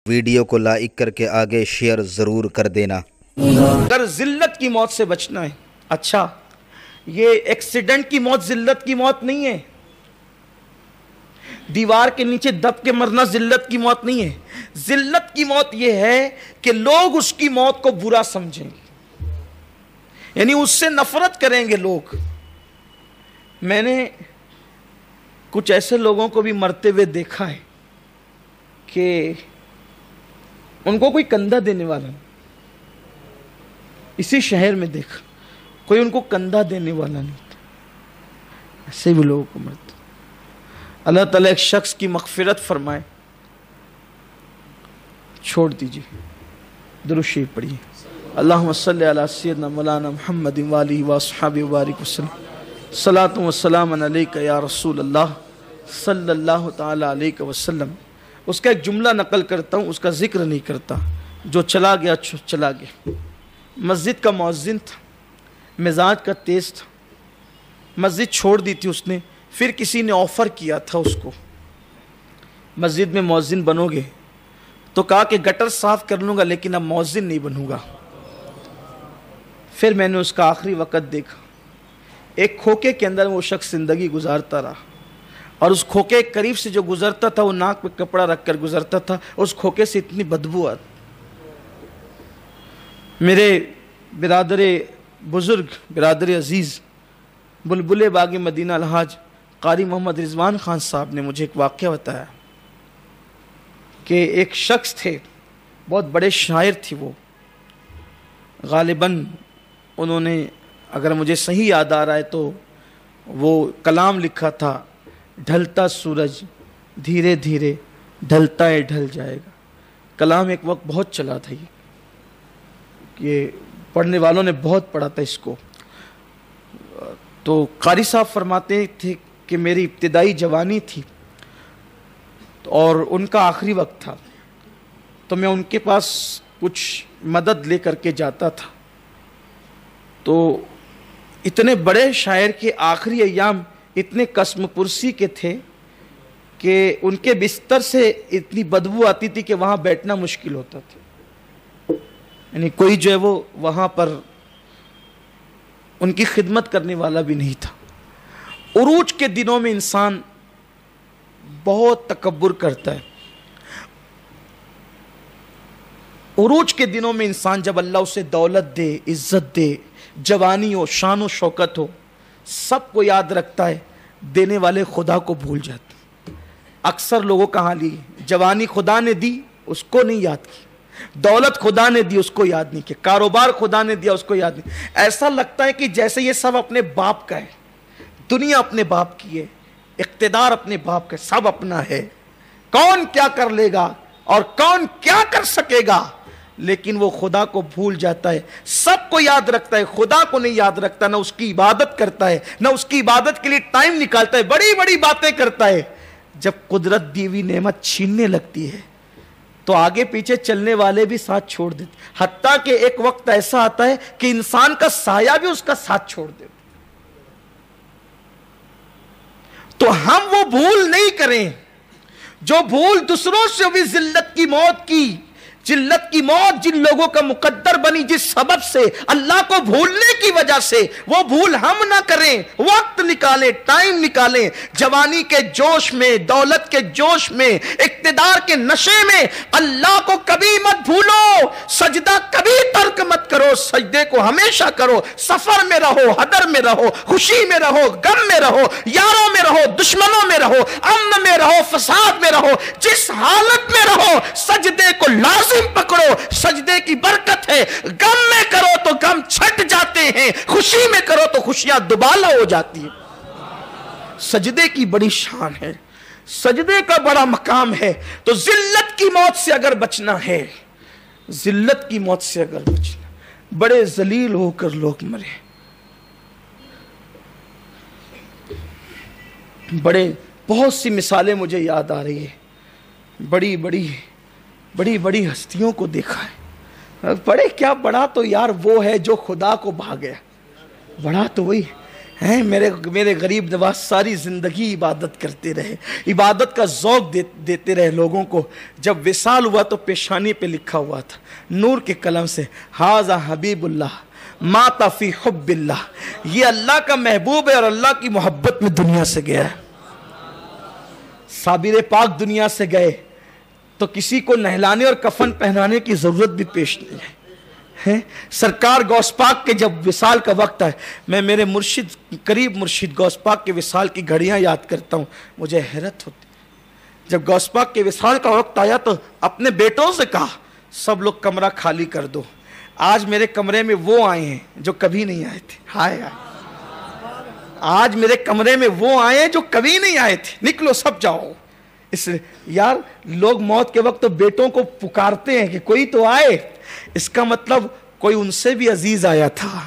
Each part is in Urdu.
ویڈیو کو لائک کر کے آگے شیئر ضرور کر دینا۔ اگر ذلت کی موت سے بچنا ہے، اچھا یہ ایکسیڈنٹ کی موت ذلت کی موت نہیں ہے، دیوار کے نیچے دب کے مرنا ذلت کی موت نہیں ہے۔ ذلت کی موت یہ ہے کہ لوگ اس کی موت کو برا سمجھیں گے، یعنی اس سے نفرت کریں گے لوگ۔ میں نے کچھ ایسے لوگوں کو بھی مرتے ہوئے دیکھا ہے کہ ان کو کوئی کندھا دینے والا نہیں، اسی شہر میں دیکھا کوئی ان کو کندھا دینے والا نہیں تھا، ایسے بھی لوگوں کو مرتے۔ اللہ تعالیٰ ایک شخص کی مغفرت فرمائے، چھوڑ دیجئے، درود شریف پڑھیے۔ اللہم صلی علی سیدنا مولانا محمد وآلہ وصحبہ وبارک وسلم، صلاۃ و سلام علیک یا رسول اللہ صلی اللہ تعالی علیہ وسلم۔ اس کا ایک جملہ نقل کرتا ہوں، اس کا ذکر نہیں کرتا، جو چلا گیا چلا گیا۔ مسجد کا مؤذن تھا، مزاج کا تیز تھا، مسجد چھوڑ دی تھی اس نے، پھر کسی نے آفر کیا تھا اس کو مسجد میں مؤذن بنو گے، تو کہا کہ گٹر صاف کر لوں گا لیکن اب مؤذن نہیں بنوں گا۔ پھر میں نے اس کا آخری وقت دیکھا، ایک کھوکے کے اندر وہ شخص زندگی گزارتا رہا، اور اس کھوکے کے قریب سے جو گزرتا تھا وہ ناک پہ کپڑا رکھ کر گزرتا تھا، اس کھوکے سے اتنی بدبو آتی۔ میرے برادر بزرگ، برادر عزیز، بلبل باغ مدینہ الحاج قاری محمد رضوان خان صاحب نے مجھے ایک واقعہ بتایا کہ ایک شخص تھے، بہت بڑے شاعر تھے وہ، غالباً انہوں نے، اگر مجھے صحیح یاد آ رہا ہے تو وہ کلام لکھا تھا، ڈھلتا سورج دھیرے دھیرے ڈھلتا ہے ڈھل جائے گا۔ کلام ایک وقت بہت چلا تھا، یہ پڑھنے والوں نے بہت پڑھا تھا اس کو۔ تو قاری صاحب فرماتے تھے کہ میری ابتدائی جوانی تھی اور ان کا آخری وقت تھا، تو میں ان کے پاس کچھ مدد لے کر کے جاتا تھا۔ تو اتنے بڑے شاعر کے آخری ایام اتنے قسم پرسی کے تھے کہ ان کے بستر سے اتنی بدبو آتی تھی کہ وہاں بیٹھنا مشکل ہوتا تھا، یعنی کوئی جو ہے وہ وہاں پر ان کی خدمت کرنے والا بھی نہیں تھا۔ عروج کے دنوں میں انسان بہت تکبر کرتا ہے، عروج کے دنوں میں انسان جب اللہ اسے دولت دے، عزت دے، جوانی ہو، شان و شوکت ہو، سب کو یاد رکھتا ہے، دینے والے خدا کو بھول جاتا ہے۔ اکثر لوگوں کا حال یہ، جوانی خدا نے دی اس کو نہیں یاد کی، دولت خدا نے دی اس کو یاد نہیں کیا، کاروبار خدا نے دیا اس کو یاد نہیں۔ ایسا لگتا ہے کہ جیسے یہ سب اپنے باپ کا ہے، دنیا اپنے باپ کی ہے، اقتدار اپنے باپ کا ہے، سب اپنا ہے، کون کیا کر لے گا اور کون کیا کر سکے گا، لیکن وہ خدا کو بھول جاتا ہے، سب کو یاد رکھتا ہے، خدا کو نہیں یاد رکھتا، نہ اس کی عبادت کرتا ہے، نہ اس کی عبادت کے لیے ٹائم نکالتا ہے، بڑی بڑی باتیں کرتا ہے۔ جب قدرت دی ہوئی نعمت چھیننے لگتی ہے تو آگے پیچھے چلنے والے بھی ساتھ چھوڑ دیتے، حتیٰ کہ ایک وقت ایسا آتا ہے کہ انسان کا سایہ بھی اس کا ساتھ چھوڑ دیتا۔ تو ہم وہ بھول نہیں کریں جو بھول دوسروں سے بھی ذلت کی موت کی، ذلت کی موت جن لوگوں کا مقدر بنی جس سبب سے، اللہ کو بھولنے کی وجہ سے، وہ بھول ہم نہ کریں، وقت نکالیں، ٹائم نکالیں، جوانی کے جوش میں، دولت کے جوش میں، اقتدار کے نشے میں اللہ کو کبھی مت بھولو، سجدہ کبھی ترک مت کرو، سجدے کو ہمیشہ کرو، سفر میں رہو، حضر میں رہو، خوشی میں رہو، غم میں رہو، یاروں میں رہو، دشمنوں میں رہو، امن میں رہو، فساد میں رہو، جس حالت میں رہو سجدے کو لازم پکڑو، سجدے کی برکت ہے، غم میں کرو تو غم چھٹ جاتے ہیں، خوشی میں کرو تو خوشیاں دوبالا ہو جاتی ہیں۔ سجدے کی بڑی شان ہے، سجدے کا بڑا مقام ہے۔ تو ذلت کی موت سے اگر بچنا ہے، ذلت کی موت سے اگر بچنا، بڑے ذلیل ہو کر لوگ مرے، بڑے بہت سی مثالیں مجھے یاد آ رہی ہے، بڑی بڑی ہستیوں کو دیکھا ہے۔ بڑے کیا، بڑا تو یار وہ ہے جو خدا کو بھا گیا، بڑا تو وہی ہیں میرے غریب نواز ساری زندگی عبادت کرتے رہے، عبادت کا ذوق دیتے رہے لوگوں کو. جب وصال ہوا تو پیشانی پہ لکھا ہوا تھا نور کے قلم سے، ھذا حبیب اللہ مات فی حب اللہ، یہ اللہ کا محبوب ہے اور اللہ کی محبت میں دنیا سے گیا ہے. صابر پاک دنیا سے گئے تو کسی کو نہلانے اور کفن پہنانے کی ضرورت بھی پیش نہیں ہے. سرکار غوث پاک کے جب وصال کا وقت ہے، میں میرے مرشد قریب مرشد غوث پاک کے وصال کی گھڑیاں یاد کرتا ہوں، مجھے حیرت ہوتی. جب غوث پاک کے وصال کا وقت آیا تو اپنے بیٹوں سے کہا سب لوگ کمرہ خالی کر دو، آج میرے کمرے میں وہ آئے ہیں جو کبھی نہیں آئے تھے. ہائے ہائے، آج میرے کمرے میں وہ آئے ہیں جو کبھی نہیں آئے تھے، نکلو سب جاؤ. اس یار لوگ موت کے وقت تو بیٹوں کو پکارتے ہیں کہ کوئی تو آئے، اس کا مطلب کوئی ان سے بھی عزیز آیا تھا،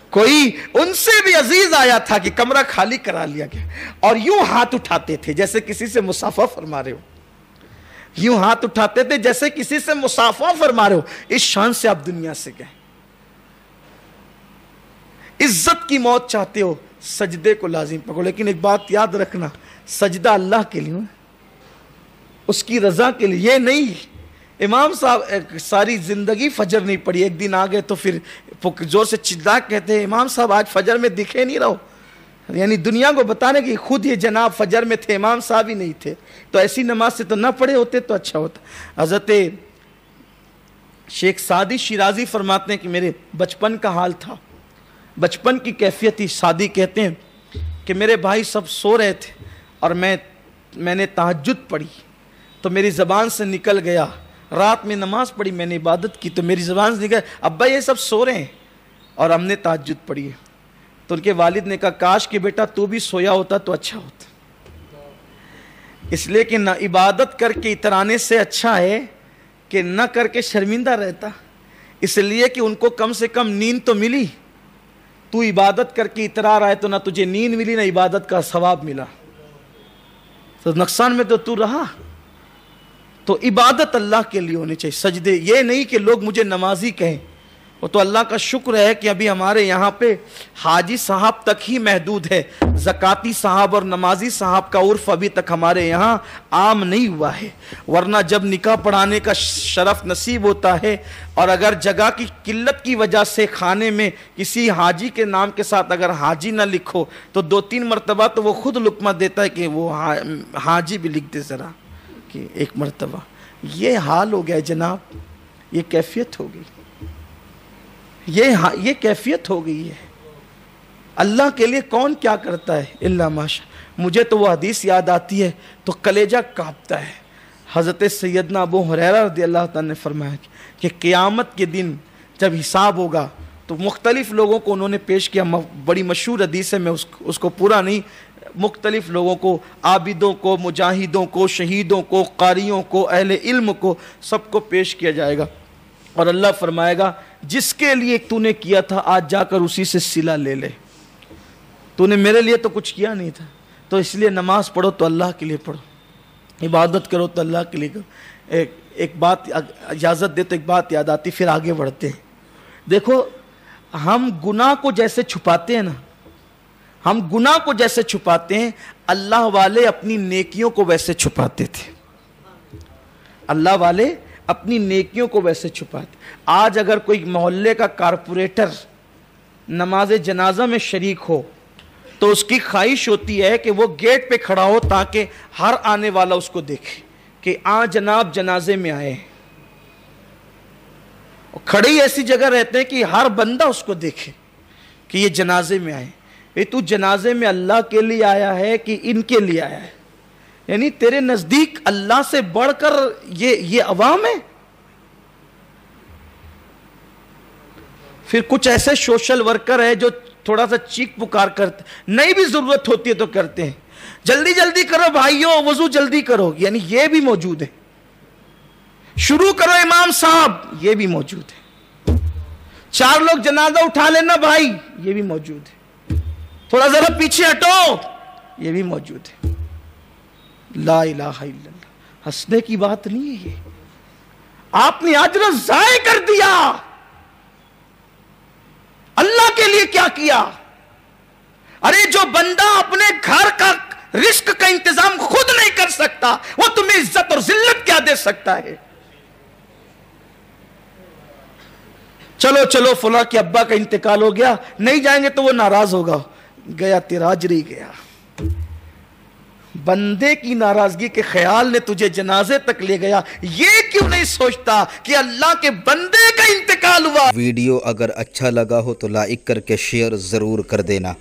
کوئی ان سے بھی عزیز آیا تھا کہ کمرہ خالی کرا لیا گیا. اور یوں ہاتھ اٹھاتے تھے جیسے کسی سے مصافحہ فرما رہے ہو، یوں ہاتھ اٹھاتے تھے جیسے کسی سے مصافحہ فرما رہے ہو. اس شان سے آپ دنیا سے گئے. عزت کی موت چاہتے ہو سجدے کو لازم پکڑو، لیکن ایک بات یاد رکھنا، سجدہ اللہ کے لیے، اس کی رضا کے لیے، یہ نہیں. امام صاحب ساری زندگی فجر نہیں پڑھی، ایک دن آگئے تو پھر زور سے چلا کہتے ہیں امام صاحب آج فجر میں دکھے نہیں رہو، یعنی دنیا کو بتانے کہ خود یہ جناب فجر میں تھے، امام صاحب ہی نہیں تھے، تو ایسی نماز سے تو نہ پڑھے ہوتے تو اچھا ہوتا. حضرت شیخ سعدی شیرازی فرماتے ہیں کہ میرے بچپن کا حال تھا، بچپن کی کیفیت ہی. سعدی کہتے ہیں کہ میرے بھائی سب سو رہے تھے اور میں نے تہجد پڑھی تو میری زبان سے نکل گیا، رات میں نماز پڑھی، میں نے عبادت کی تو میری زبان سے نکل، ابا یہ سب سو رہے ہیں اور ہم نے تہجد پڑھی ہے. تو ان کے والد نے کہا کاش کہ بیٹا تو بھی سویا ہوتا تو اچھا ہوتا، اس لیے کہ نہ عبادت کر کے اترانے سے اچھا ہے کہ نہ کر کے شرمندہ رہتا. اس لیے کہ ان کو کم سے کم نیند تو ملی، تو عبادت کر کے اترا رہا ہے تو نہ تجھے نیند ملی نہ عبادت کا ثواب ملا، تو نقصان میں تو تو رہا. تو عبادت اللہ کے لیے ہونی چاہیے. سجدے یہ نہیں کہ لوگ مجھے نمازی کہیں، وہ تو اللہ کا شکر ہے کہ ابھی ہمارے یہاں پہ حاجی صاحب تک ہی محدود ہے، زکاتی صاحب اور نمازی صاحب کا عرف ابھی تک ہمارے یہاں عام نہیں ہوا ہے. ورنہ جب نکاح پڑھانے کا شرف نصیب ہوتا ہے اور اگر جگہ کی قلت کی وجہ سے خانے میں کسی حاجی کے نام کے ساتھ اگر حاجی نہ لکھو تو 2-3 مرتبہ تو وہ خود لقمہ دیتا ہے کہ وہ حاجی بھی لکھ دے ذرا کہ ایک مرتبہ. یہ حال ہو گیا جناب، یہ کیفیت ہو گئی، یہ کیفیت ہو گئی ہے. اللہ کے لیے کون کیا کرتا ہے الا ماشاء. مجھے تو وہ حدیث یاد آتی ہے تو کلیجہ کانپتا ہے. حضرت سیدنا ابو ہریرہ رضی اللہ تعالیٰ نے فرمایا کہ قیامت کے دن جب حساب ہوگا تو مختلف لوگوں کو انہوں نے پیش کیا، بڑی مشہور حدیث ہے، میں اس کو پورا نہیں، مختلف لوگوں کو، عابدوں کو، مجاہدوں کو، شہیدوں کو، قاریوں کو، اہل علم کو، سب کو پیش کیا جائے گا. اور اللہ فرمائے گا جس کے لیے تو نے کیا تھا آج جا کر اسی سے صلہ لے لے، تو نے میرے لیے تو کچھ کیا نہیں تھا، تو اس لیے نماز پڑھو تو اللہ کے لیے پڑھو، عبادت کرو تو اللہ کے لیے کرو. ایک بات اجازت دے تو ایک بات یاد آتی، پھر آگے بڑھتے ہیں. دیکھو ہم گناہ کو جیسے چھپاتے ہیں نا، ہم گناہ کو جیسے چھپاتے ہیں، اللہ والے اپنی نیکیوں کو ویسے چھپاتے تھے. اللہ والے اپنی نیکیوں کو ویسے چھپاتے. آج اگر کوئی محلے کا کارپوریٹر نماز جنازہ میں شریک ہو تو اس کی خواہش ہوتی ہے کہ وہ گیٹ پہ کھڑا ہو تاکہ ہر آنے والا اس کو دیکھے کہ جناب جنازے میں آئے ہیں. کھڑے ہی ایسی جگہ رہتے ہیں کہ ہر بندہ اس کو دیکھے کہ یہ جنازے میں آئے. تو جنازے میں اللہ کے لیے آیا ہے کہ ان کے لیے آیا ہے؟ یعنی تیرے نزدیک اللہ سے بڑھ کر یہ عوام ہے. پھر کچھ ایسے سوشل ورکر ہے جو تھوڑا سا چیخ پکار کرتے، نہیں بھی ضرورت ہوتی ہے تو کرتے ہیں، جلدی جلدی کرو بھائیو، وضو جلدی کرو، یعنی یہ بھی موجود ہے. شروع کرو امام صاحب، یہ بھی موجود ہے. 4 لوگ جنازہ اٹھا لینا بھائی، یہ بھی موجود ہے. تھوڑا ذرا پیچھے ہٹو، یہ بھی موجود ہے. لا الہ الا اللہ. ہنسنے کی بات نہیں ہے یہ. آپ نے اجر ضائع کر دیا. اللہ کے لیے کیا کیا؟ ارے جو بندہ اپنے گھر کا رزق کا انتظام خود نہیں کر سکتا وہ تمہیں عزت اور ذلت کیا دے سکتا ہے؟ چلو چلو فلاں کے ابا کا انتقال ہو گیا، نہیں جائیں گے تو وہ ناراض ہوگا، گیا تیرا اجر گیا۔ بندے کی ناراضگی کے خیال نے تجھے جنازے تک لے گیا، یہ کیوں نہیں سوچتا کہ اللہ کے بندے کا انتقال ہوا؟ ویڈیو اگر اچھا لگا ہو تو لائک کر کے شیئر ضرور کر دینا۔